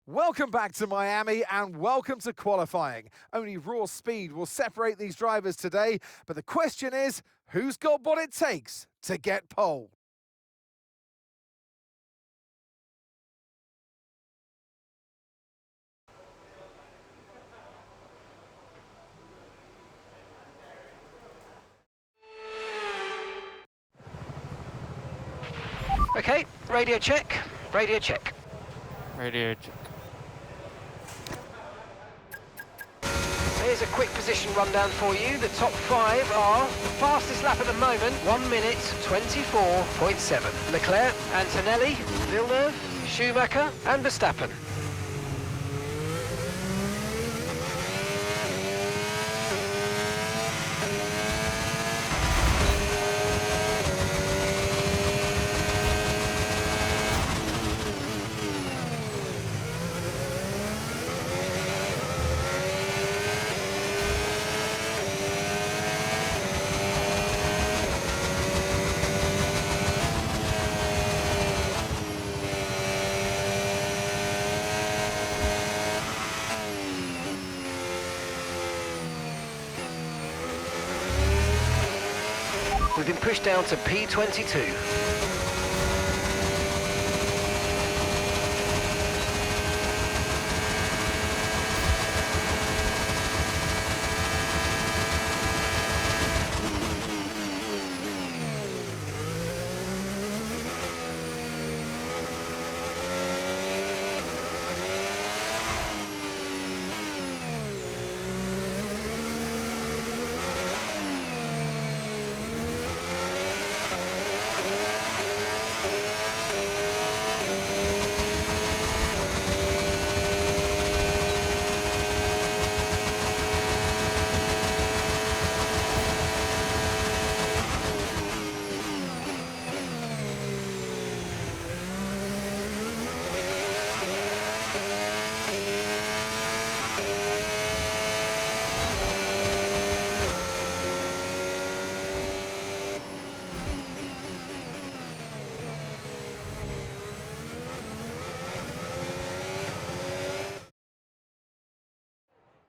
Welcome back to Miami and welcome to qualifying. Only raw speed will separate these drivers today, but the question is, who's got what it takes to get pole? Okay, radio check, radio check. Radio check. Here's a quick position rundown for you. The top five are the fastest lap at the moment, 1 minute 24.7. Leclerc, Antonelli, Villeneuve, Schumacher and Verstappen. We've been pushed down to P22.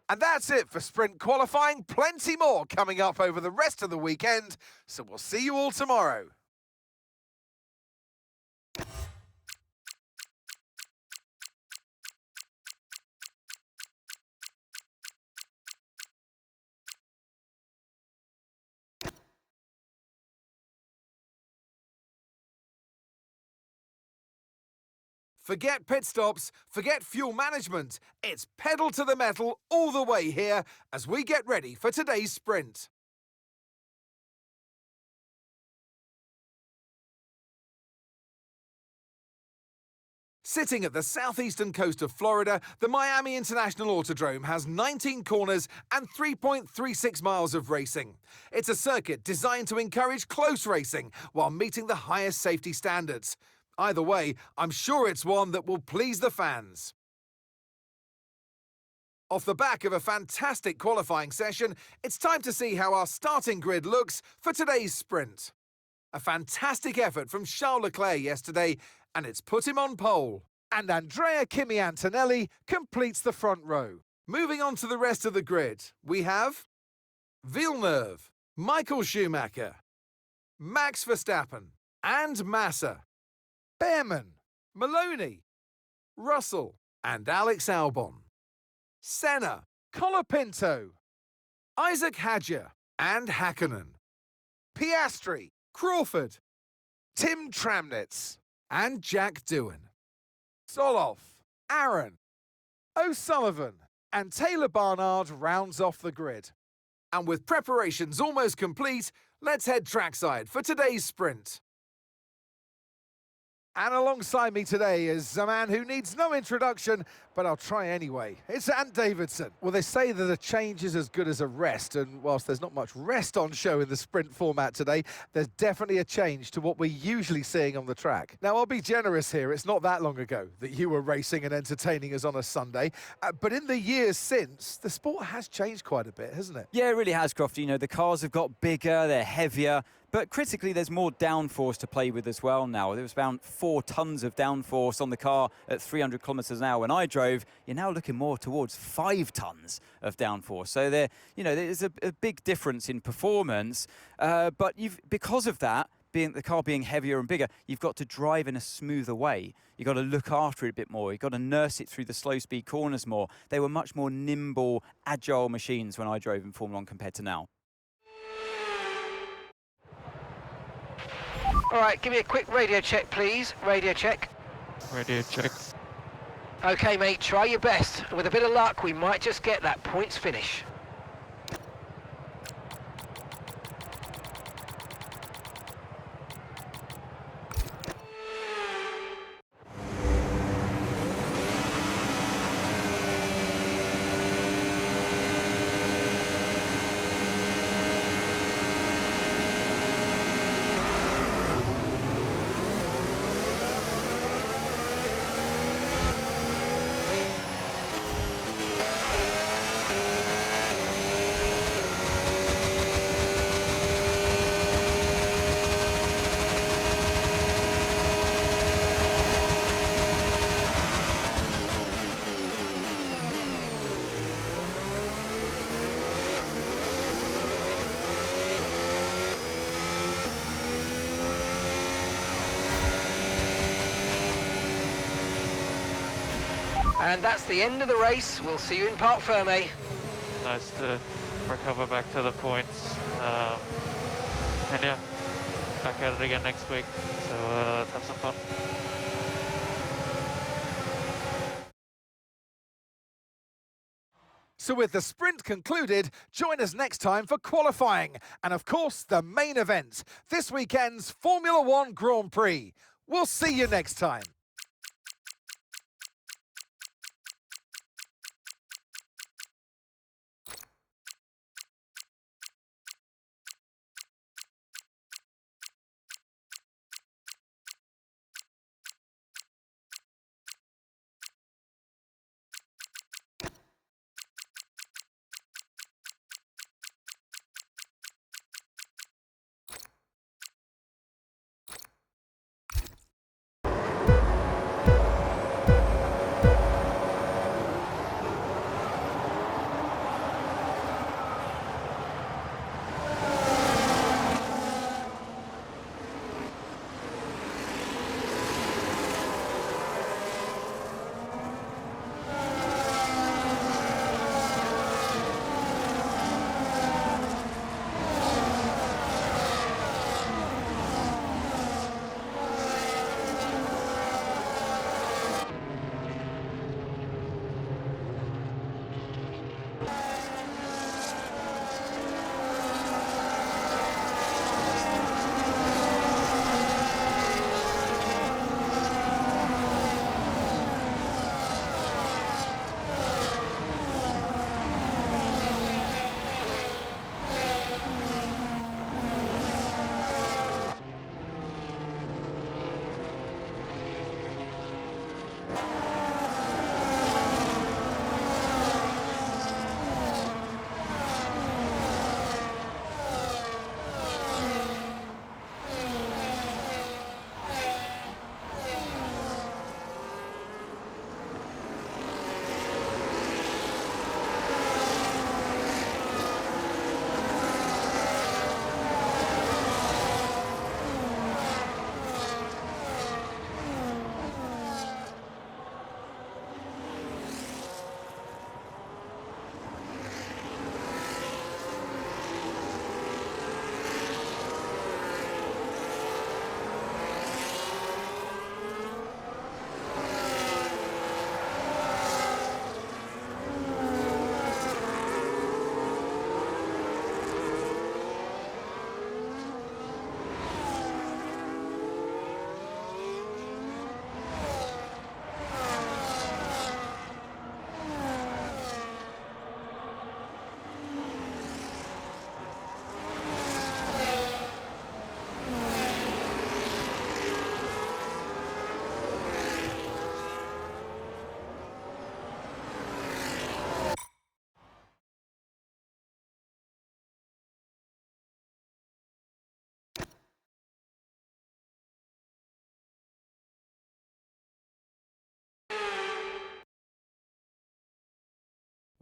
And that's it for sprint qualifying. Plenty more coming up over the rest of the weekend, so we'll see you all tomorrow. Forget pit stops, forget fuel management. It's pedal to the metal all the way here as we get ready for today's sprint. Sitting at the southeastern coast of Florida, the Miami International Autodrome has 19 corners and 3.36 miles of racing. It's a circuit designed to encourage close racing while meeting the highest safety standards. Either way, I'm sure it's one that will please the fans. Off the back of a fantastic qualifying session, it's time to see how our starting grid looks for today's sprint. A fantastic effort from Charles Leclerc yesterday, and it's put him on pole. And Andrea Kimi Antonelli completes the front row. Moving on to the rest of the grid, we have Villeneuve, Michael Schumacher, Max Verstappen, and Massa. Behrman, Maloney, Russell, and Alex Albon. Senna, Colapinto, Isaac Hadjar, and Hakkinen. Piastri, Crawford, Tim Tramnitz, and Jack Doohan. Soloff, Aaron, O'Sullivan, and Taylor Barnard rounds off the grid. And with preparations almost complete, let's head trackside for today's sprint. And alongside me today is a man who needs no introduction, but I'll try anyway. It's Ant Davidson. Well, they say that a change is as good as a rest, and whilst there's not much rest on show in the sprint format today, there's definitely a change to what we're usually seeing on the track. Now, I'll be generous here. It's not that long ago that you were racing and entertaining us on a Sunday, but in the years since, the sport has changed quite a bit, hasn't it? Yeah, it really has, Crofty. You know, the cars have got bigger, they're heavier, But critically, there's more downforce to play with as well now. There was around 4 tons of downforce on the car at 300 kilometers an hour when I drove. You're now looking more towards 5 tons of downforce. So there's a big difference in performance. But because of that, the car being heavier and bigger, you've got to drive in a smoother way. You've got to look after it a bit more. You've got to nurse it through the slow speed corners more. They were much more nimble, agile machines when I drove in Formula 1 compared to now. All right, give me a quick radio check, please. Radio check. Radio check. Okay, mate, try your best. With a bit of luck, we might just get that points finish. And that's the end of the race. We'll see you in Parc Fermé. Nice to recover back to the points. And yeah, back at it again next week. So let's have some fun. So with the sprint concluded, join us next time for qualifying and, of course, the main event, this weekend's Formula 1 Grand Prix. We'll see you next time.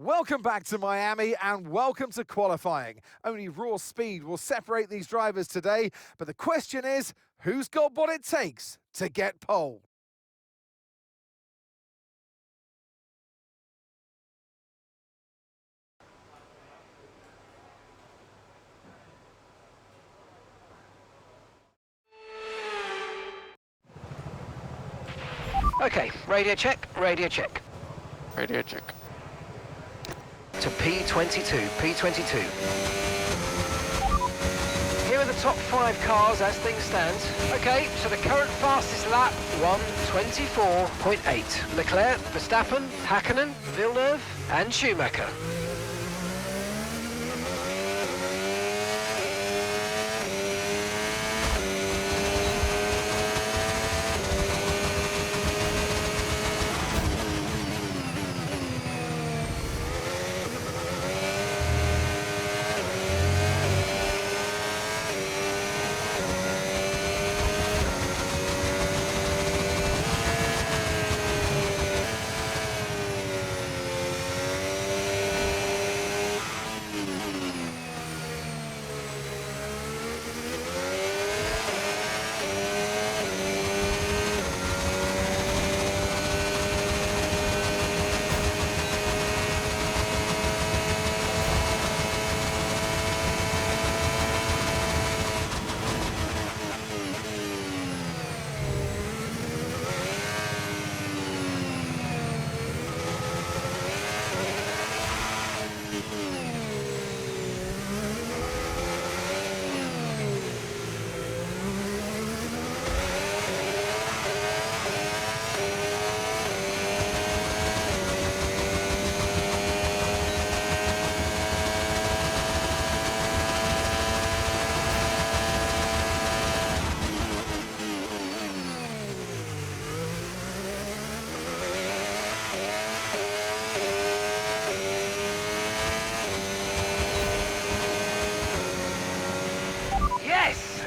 Welcome back to Miami and welcome to qualifying. Only raw speed will separate these drivers today, but the question is, who's got what it takes to get pole? Okay, radio check, radio check. Radio check. To P22, P22. Here are the top 5 cars as things stand. Okay, so the current fastest lap, 1:24.8. Leclerc, Verstappen, Hakkinen, Villeneuve and Schumacher.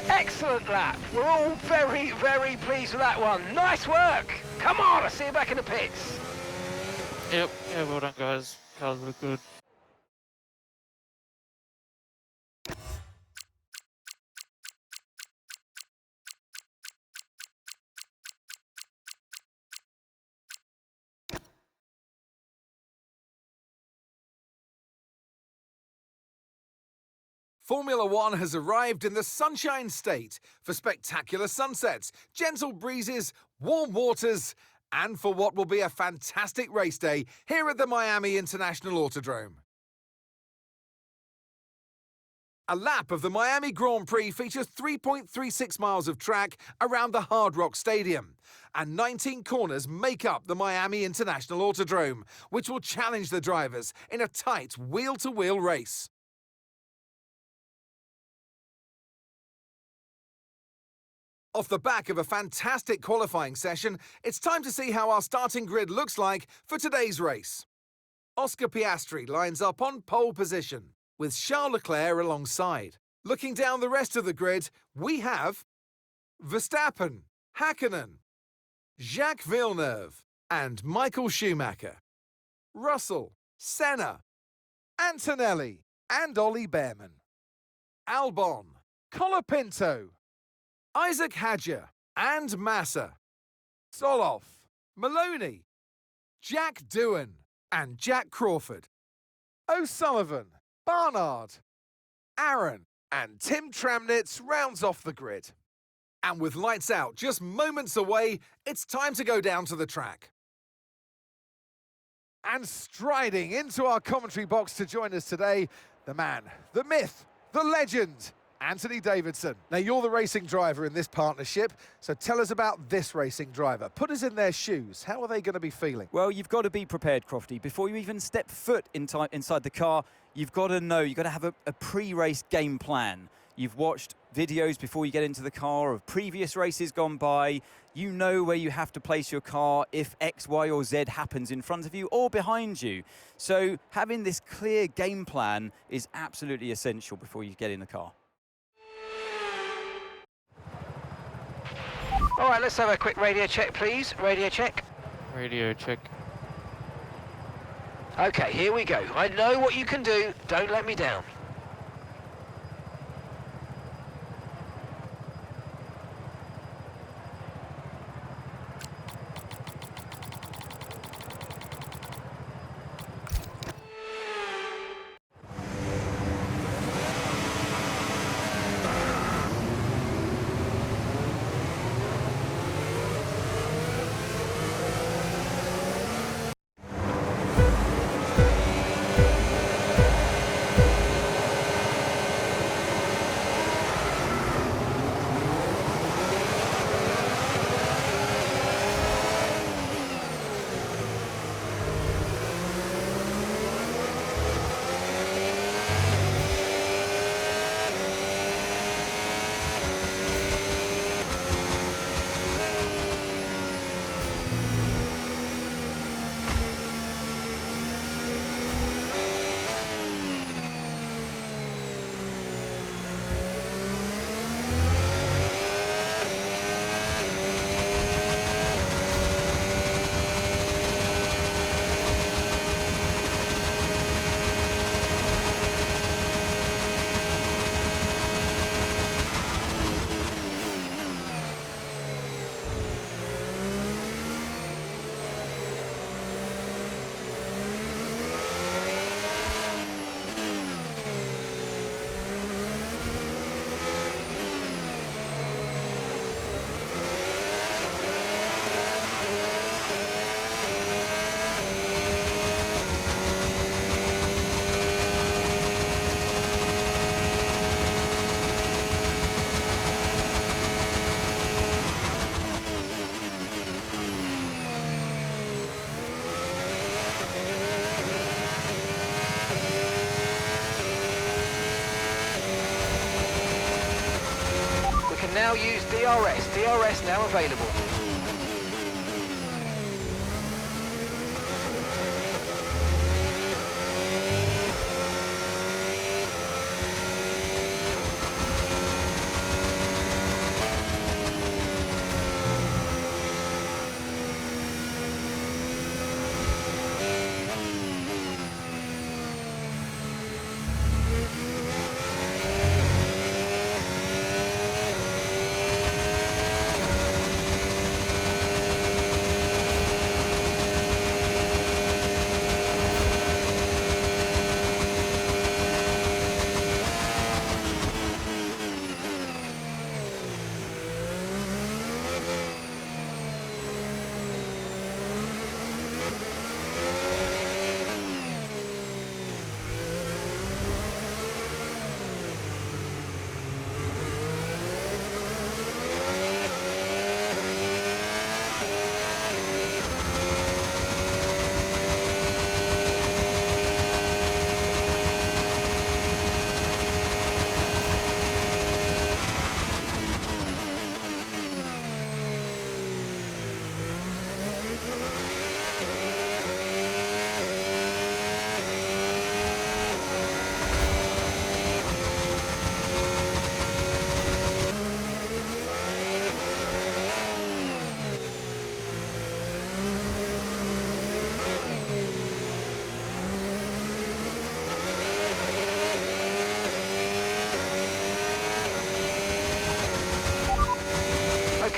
Excellent lap. We're all very, very pleased with that one. Nice work. Come on, I'll see you back in the pits. Yep, yeah, well done guys. Cars look good. Formula One has arrived in the Sunshine State for spectacular sunsets, gentle breezes, warm waters, and for what will be a fantastic race day here at the Miami International Autodrome. A lap of the Miami Grand Prix features 3.36 miles of track around the Hard Rock Stadium, and 19 corners make up the Miami International Autodrome, which will challenge the drivers in a tight wheel-to-wheel race. Off the back of a fantastic qualifying session, it's time to see how our starting grid looks like for today's race. Oscar Piastri lines up on pole position, with Charles Leclerc alongside. Looking down the rest of the grid, we have Verstappen, Hakkinen, Jacques Villeneuve, and Michael Schumacher. Russell, Senna, Antonelli, and Ollie Behrman. Albon, Colapinto, Isaac Hadjar and Massa, Soloff, Maloney, Jack Doohan and Jack Crawford, O'Sullivan, Barnard, Aaron and Tim Tramnitz rounds off the grid. And with lights out just moments away, it's time to go down to the track. And striding into our commentary box to join us today, the man, the myth, the legend, Anthony Davidson. Now, you're the racing driver in this partnership, so tell us about this racing driver. Put us in their shoes. How are they going to be feeling? Well, you've got to be prepared, Crofty. Before you even step foot inside the car, you've got to know, you've got to have a pre-race game plan. You've watched videos before you get into the car of previous races gone by. You know where you have to place your car if X, Y, or Z happens in front of you or behind you. So having this clear game plan is absolutely essential before you get in the car. All right, let's have a quick radio check, please. Radio check. Radio check. Okay, here we go. I know what you can do. Don't let me down. Now use DRS. DRS now available.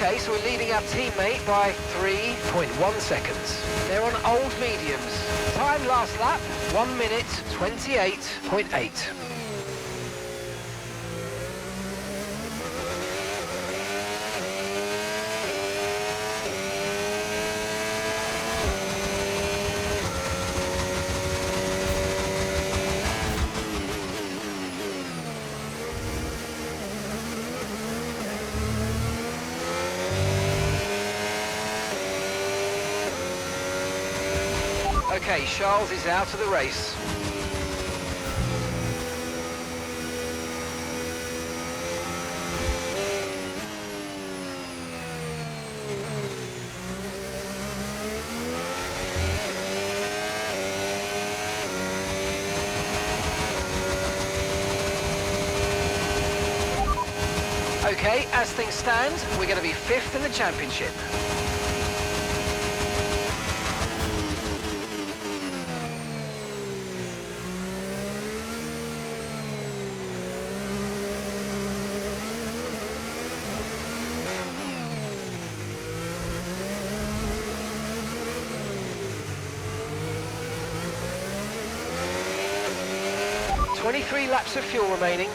Okay, so we're leading our teammate by 3.1 seconds. They're on old mediums. Time last lap, 1 minute 28.8. Okay, Charles is out of the race. Okay, as things stand, we're going to be 5th in the championship. 23 laps of fuel remaining.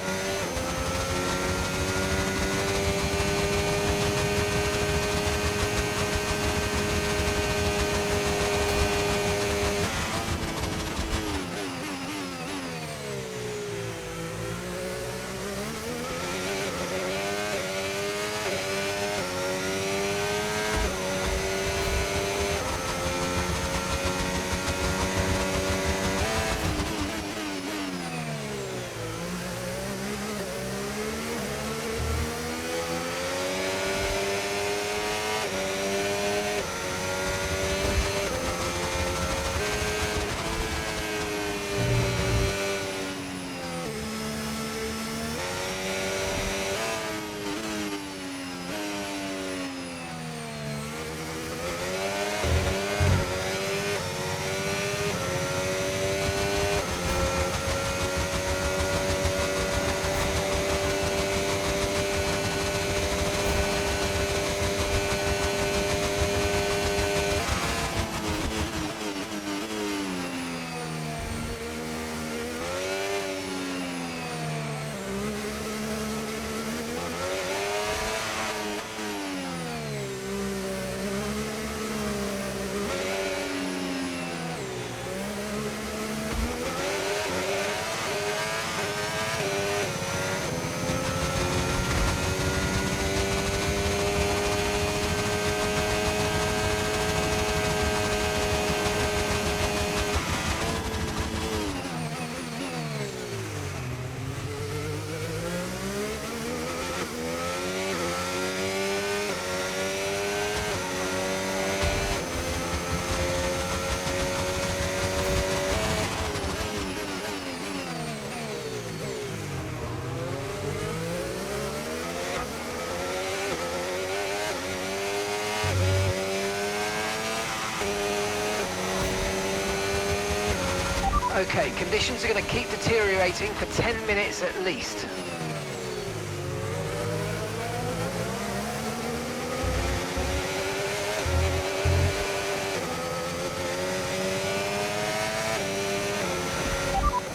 Okay, conditions are going to keep deteriorating for 10 minutes at least.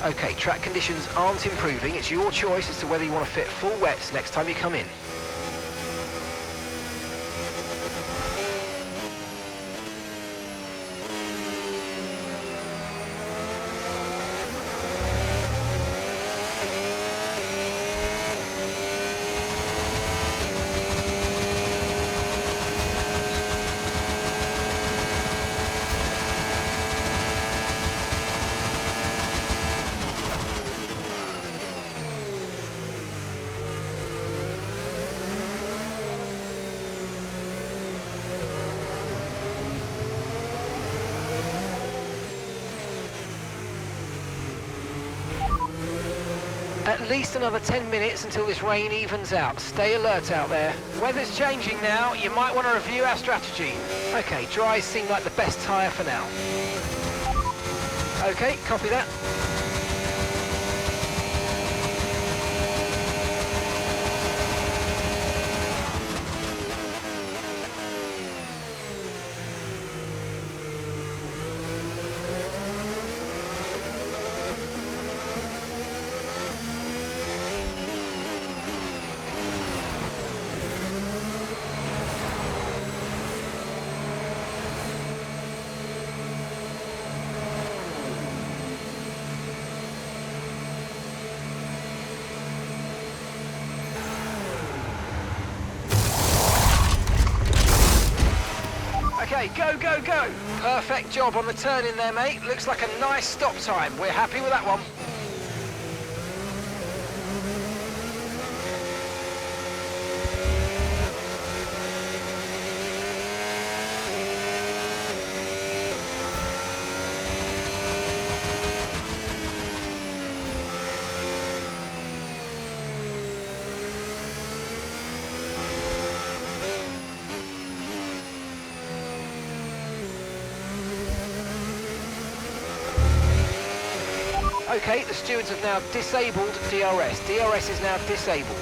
Okay, track conditions aren't improving. It's your choice as to whether you want to fit full wets next time you come in. At least another 10 minutes until this rain evens out. Stay alert out there. Weather's changing now. You might want to review our strategy. Okay, dries seem like the best tyre for now. Okay, copy that. Okay, go, go, go. Perfect job on the turn in there, mate. Looks like a nice stop time. We're happy with that one. Okay, the stewards have now disabled DRS. DRS is now disabled.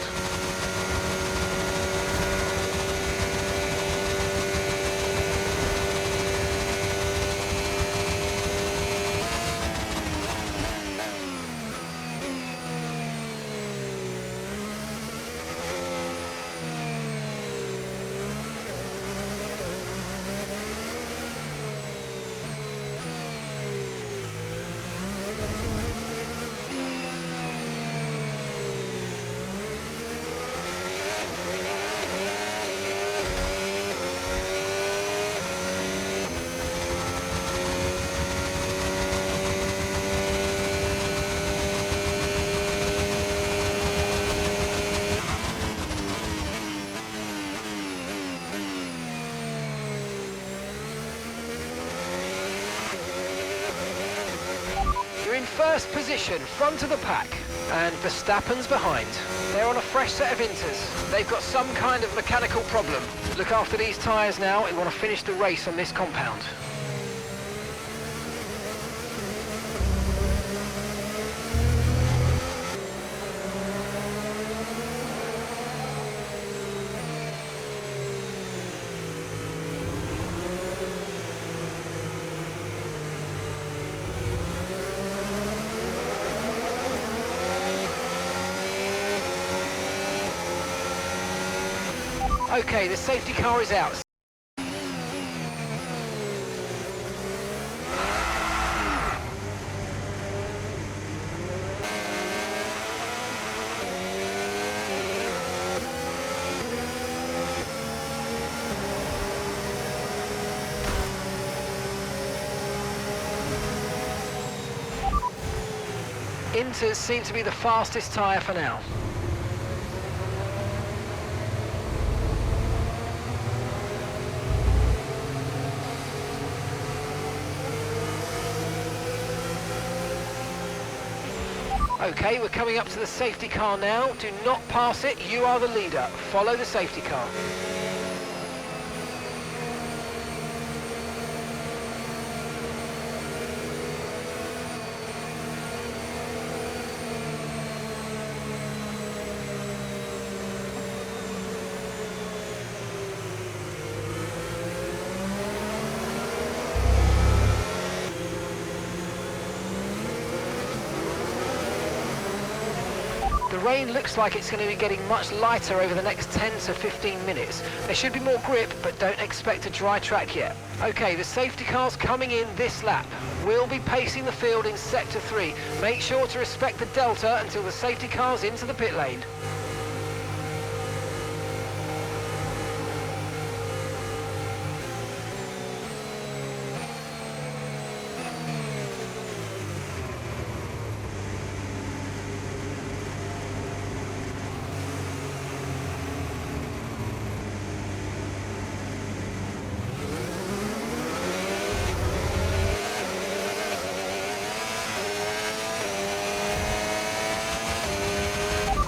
first position, front of the pack. And Verstappen's behind. They're on a fresh set of inters. They've got some kind of mechanical problem. Look after these tyres now. We want to finish the race on this compound. Okay, the safety car is out. Inters seem to be the fastest tyre for now. Okay, we're coming up to the safety car now. Do not pass it, you are the leader. Follow the safety car. The rain looks like it's going to be getting much lighter over the next 10 to 15 minutes. There should be more grip, but don't expect a dry track yet. Okay, the safety car's coming in this lap. We'll be pacing the field in sector 3. Make sure to respect the delta until the safety car's into the pit lane.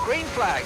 Green flag.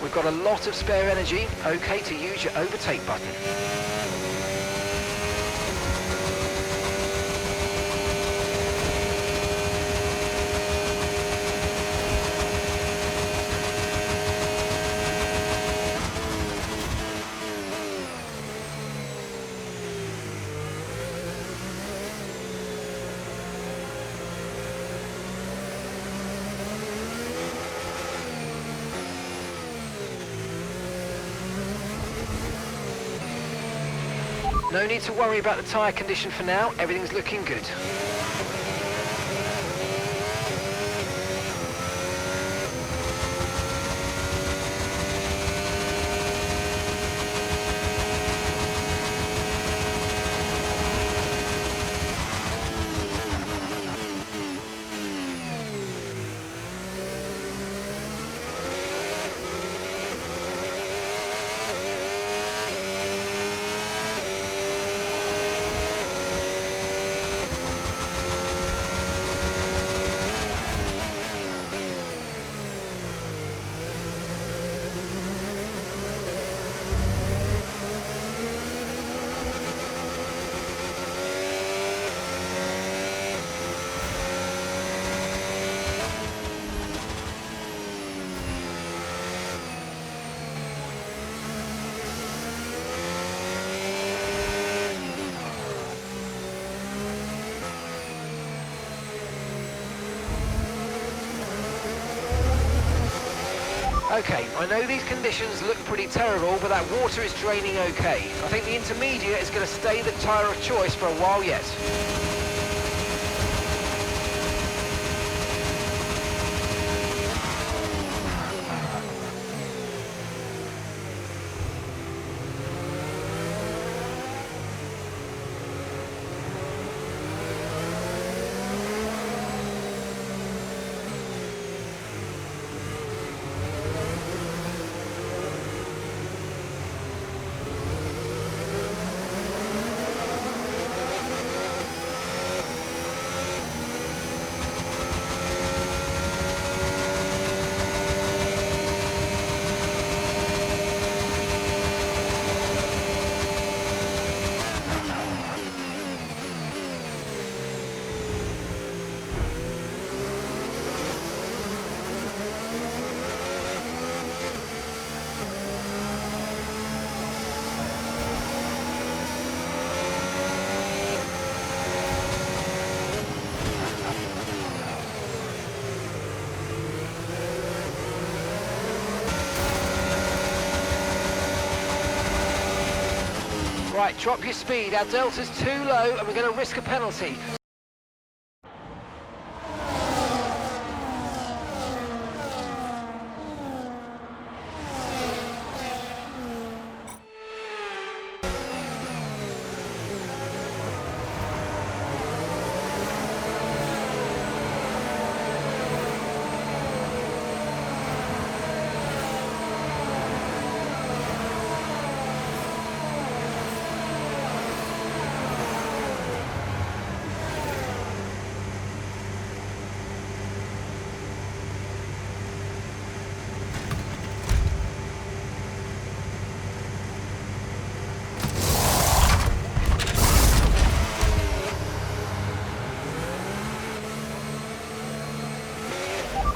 We've got a lot of spare energy. Okay to use your overtake button. No need to worry about the tyre condition for now, everything's looking good. Okay, I know these conditions look pretty terrible, but that water is draining okay. I think the intermediate is going to stay the tyre of choice for a while yet. Right, drop your speed. Our delta's too low and we're going to risk a penalty.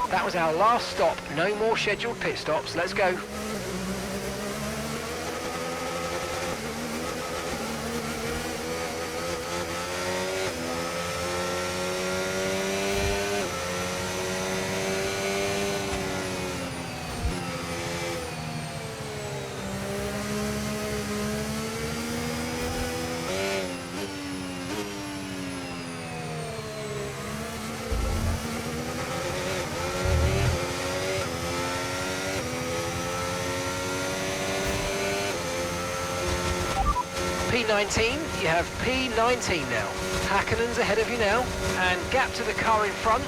That was our last stop. No more scheduled pit stops. Let's go. P19, you have P19 now. Hakkinen's ahead of you now, and gap to the car in front,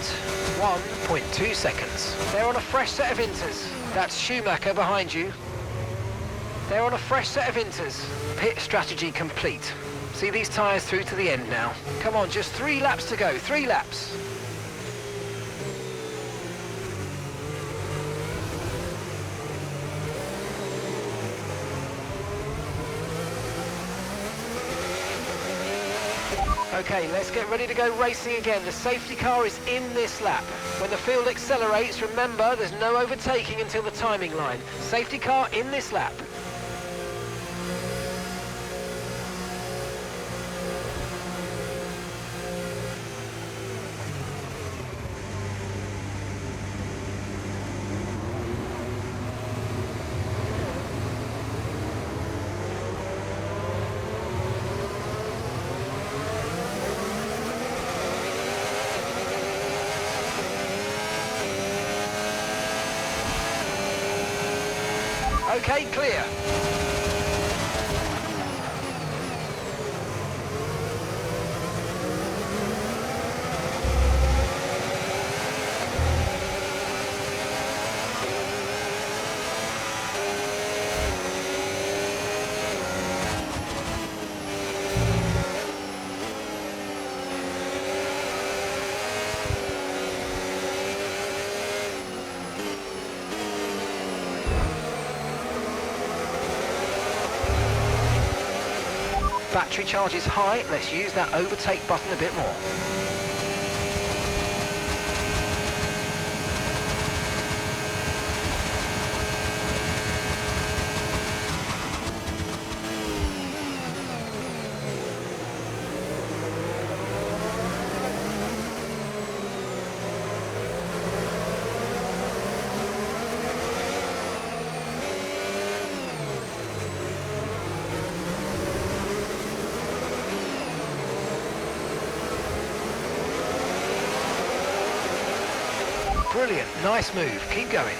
1.2 seconds. They're on a fresh set of inters. That's Schumacher behind you. They're on a fresh set of inters. Pit strategy complete. See these tyres through to the end now. Come on, just 3 laps to go, 3 laps. Okay, let's get ready to go racing again. The safety car is in this lap. When the field accelerates, remember, there's no overtaking until the timing line. Safety car in this lap. Okay, clear. Battery charge is high, let's use that overtake button a bit more. Brilliant, nice move, keep going.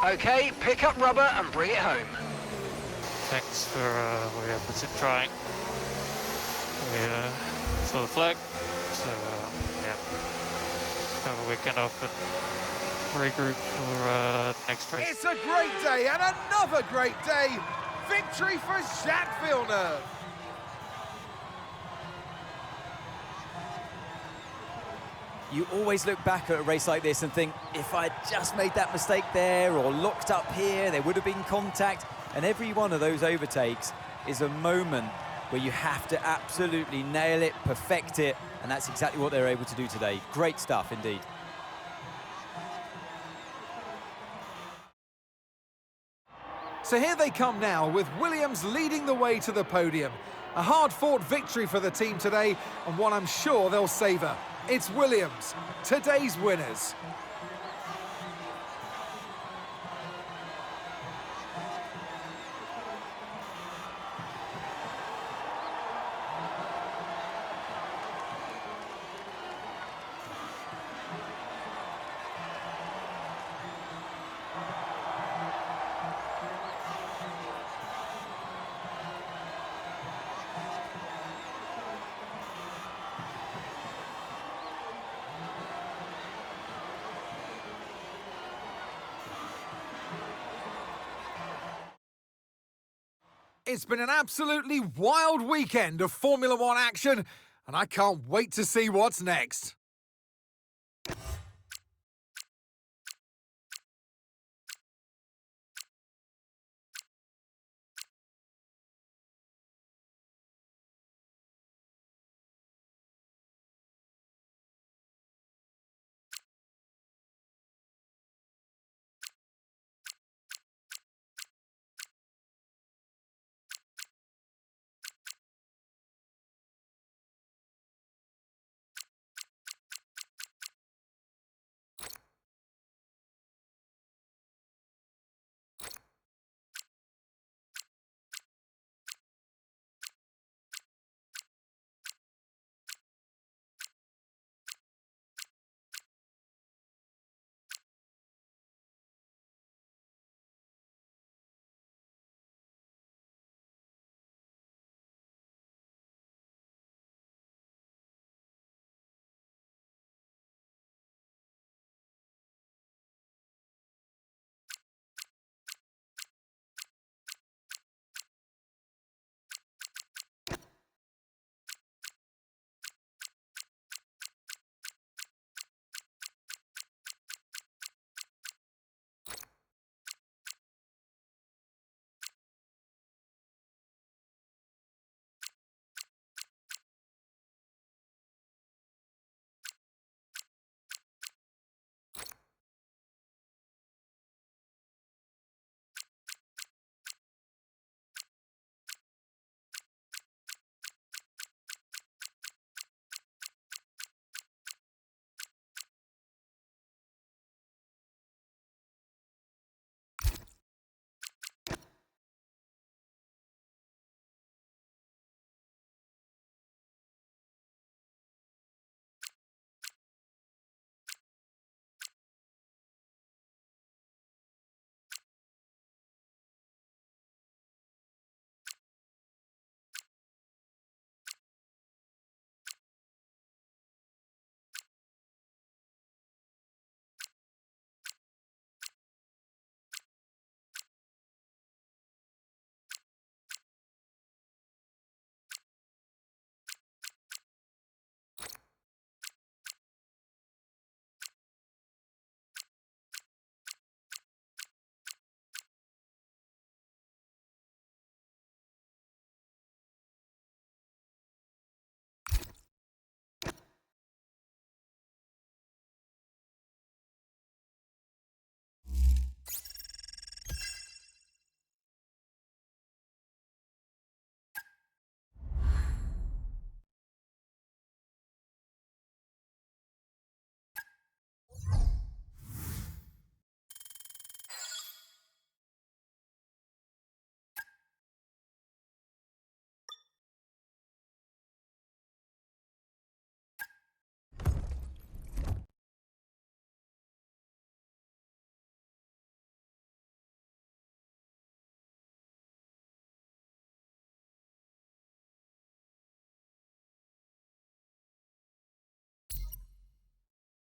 Okay, pick up rubber and bring it home. Thanks for trying. We saw the flag, so yeah, have a weekend off and regroup for next race. It's a great day and another great day. Victory for Jacques Villeneuve. You always look back at a race like this and think, if I'd just made that mistake there or looked up here, there would have been contact. And every one of those overtakes is a moment where you have to absolutely nail it, perfect it, and that's exactly what they're able to do today. Great stuff indeed. So here they come now, with Williams leading the way to the podium. A hard-fought victory for the team today, and one I'm sure they'll savour. It's Williams, today's winners. It's been an absolutely wild weekend of Formula One action, and I can't wait to see what's next.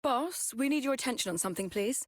Boss, we need your attention on something, please.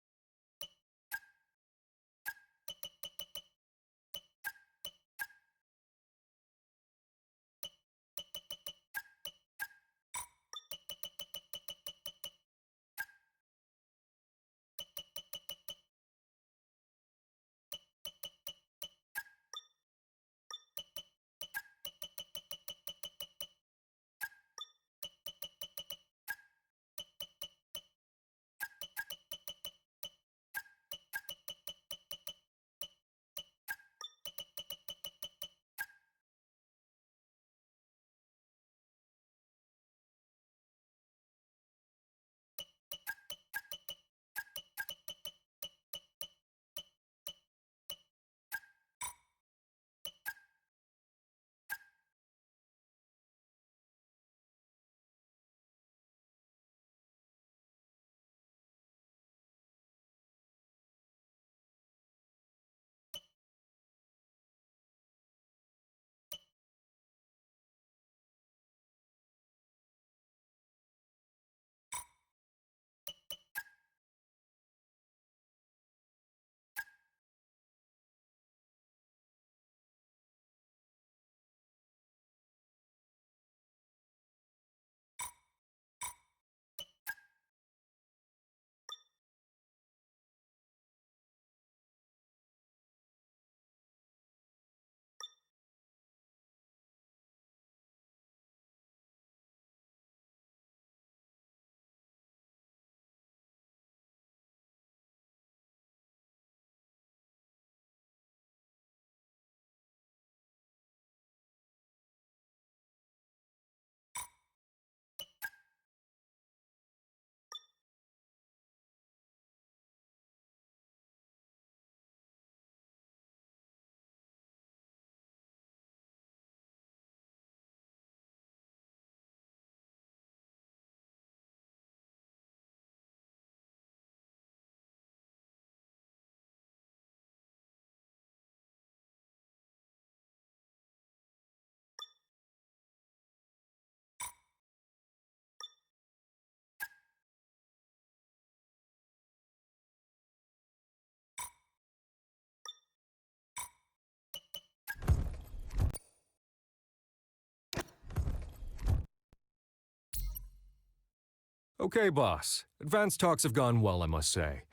Okay, boss. Advanced talks have gone well, I must say.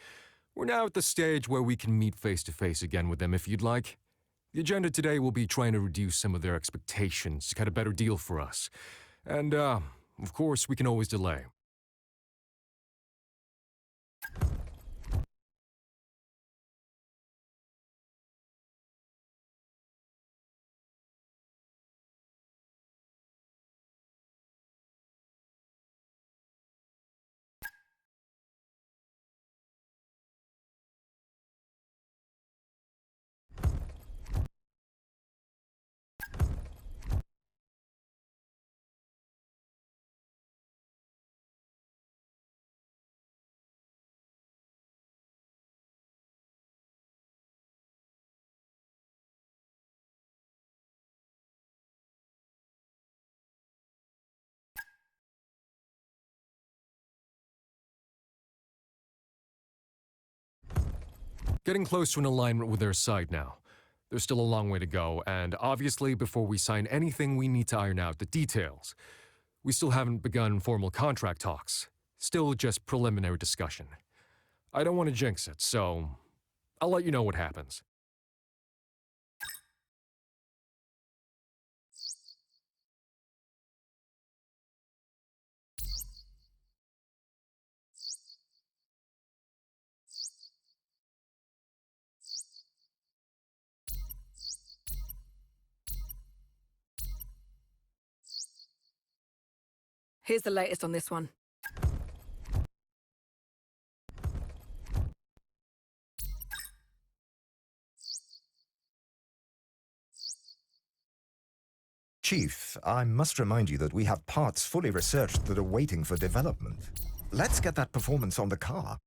We're now at the stage where we can meet face-to-face again with them if you'd like. The agenda today will be trying to reduce some of their expectations to get a better deal for us. And, of course, we can always delay. Getting close to an alignment with their side now. There's still a long way to go, and obviously, before we sign anything, we need to iron out the details. We still haven't begun formal contract talks. Still just preliminary discussion. I don't want to jinx it, so I'll let you know what happens. Here's the latest on this one. Chief, I must remind you that we have parts fully researched that are waiting for development. Let's get that performance on the car.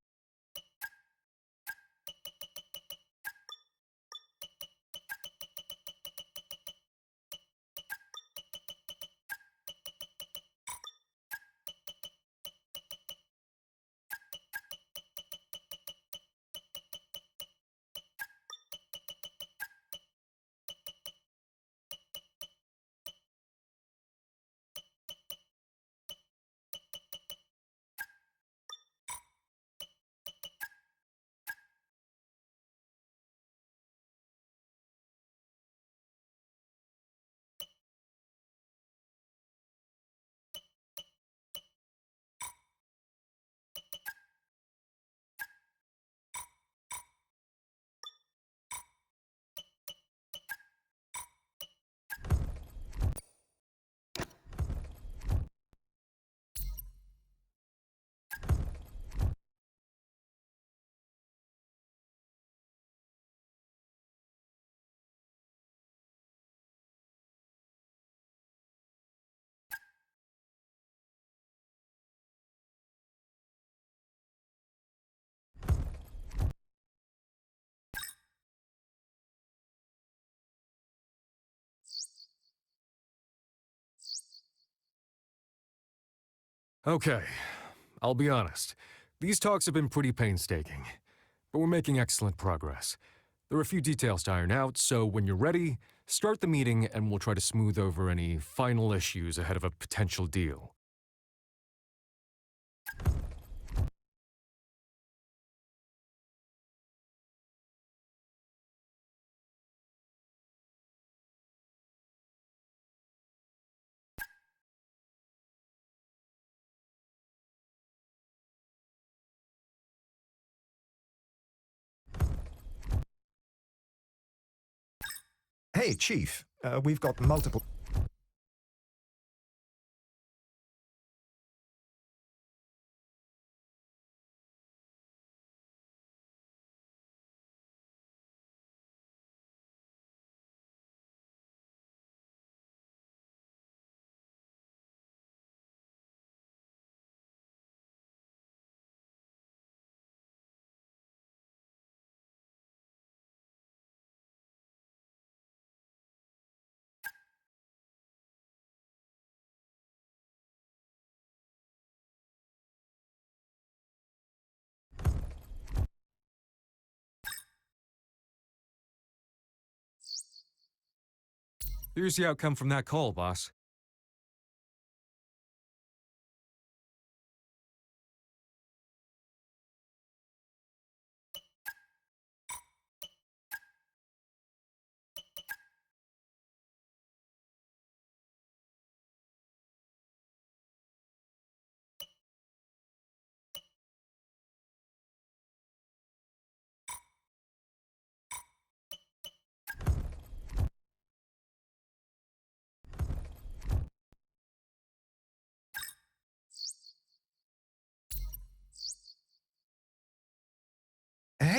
Okay, I'll be honest. These talks have been pretty painstaking, but we're making excellent progress. There are a few details to iron out, so when you're ready, start the meeting and we'll try to smooth over any final issues ahead of a potential deal. Hey, Chief, we've got multiple... Here's the outcome from that call, boss.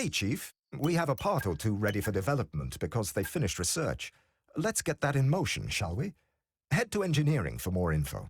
Hey, Chief. We have a part or two ready for development because they finished research. Let's get that in motion, shall we? Head to engineering for more info.